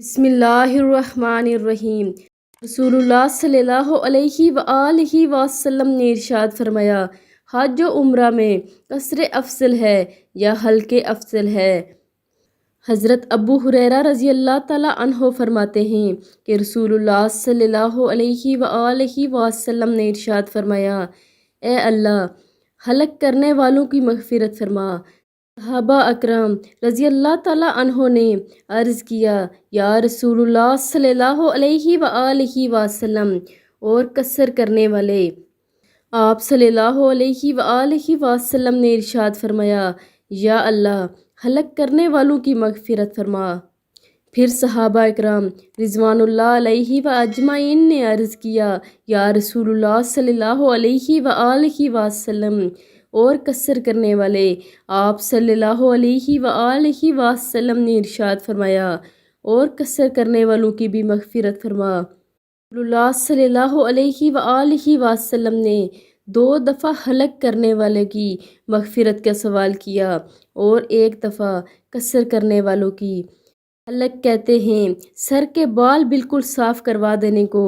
بسم اللہ الرحمن الرحیم۔ رسول اللہ صلی اللہ علیہ وآلہ وسلم نے ارشاد فرمایا، حج و عمرہ میں قصر افضل ہے یا حلق افضل ہے؟ حضرت ابو ہریرہ رضی اللہ تعالیٰ عنہ فرماتے ہیں کہ رسول اللہ صلی اللہ علیہ وآلہ وسلم نے ارشاد فرمایا، اے اللہ، حلق کرنے والوں کی مغفرت فرما۔ صحابہ اکرام رضی اللہ تعالیٰ عنہ نے عرض کیا، یا رسول اللہ صلی اللہ علیہ وآلہ وسلم، اور قصر کرنے والے؟ آپ صلی اللہ علیہ وآلہ وسلم نے ارشاد فرمایا، یا اللہ، حلق کرنے والوں کی مغفرت فرما۔ پھر صحابہ اکرام رضوان اللہ علیہ و اجمعین نے عرض کیا، یا رسول اللہ صلی اللہ علیہ وآلہ وسلم، اور قصر کرنے والے؟ آپ صلی اللہ علیہ وآلہ وسلم نے ارشاد فرمایا، اور قصر کرنے والوں کی بھی مغفرت فرما۔ رسول اللہ صلی اللہ علیہ وآلہ وسلم نے 2 دفعہ حلق کرنے والے کی مغفرت کا سوال کیا اور 1 دفعہ قصر کرنے والوں کی۔ حلق کہتے ہیں سر کے بال بالکل صاف کروا دینے کو،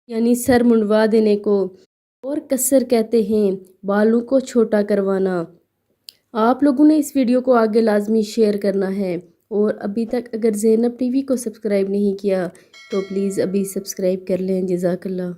یعنی سر منڈوا دینے کو، اور قصر کہتے ہیں بالوں کو چھوٹا کروانا۔ آپ لوگوں نے اس ویڈیو کو آگے لازمی شیئر کرنا ہے، اور ابھی تک اگر زینب ٹی وی کو سبسکرائب نہیں کیا تو پلیز ابھی سبسکرائب کر لیں۔ جزاک اللہ۔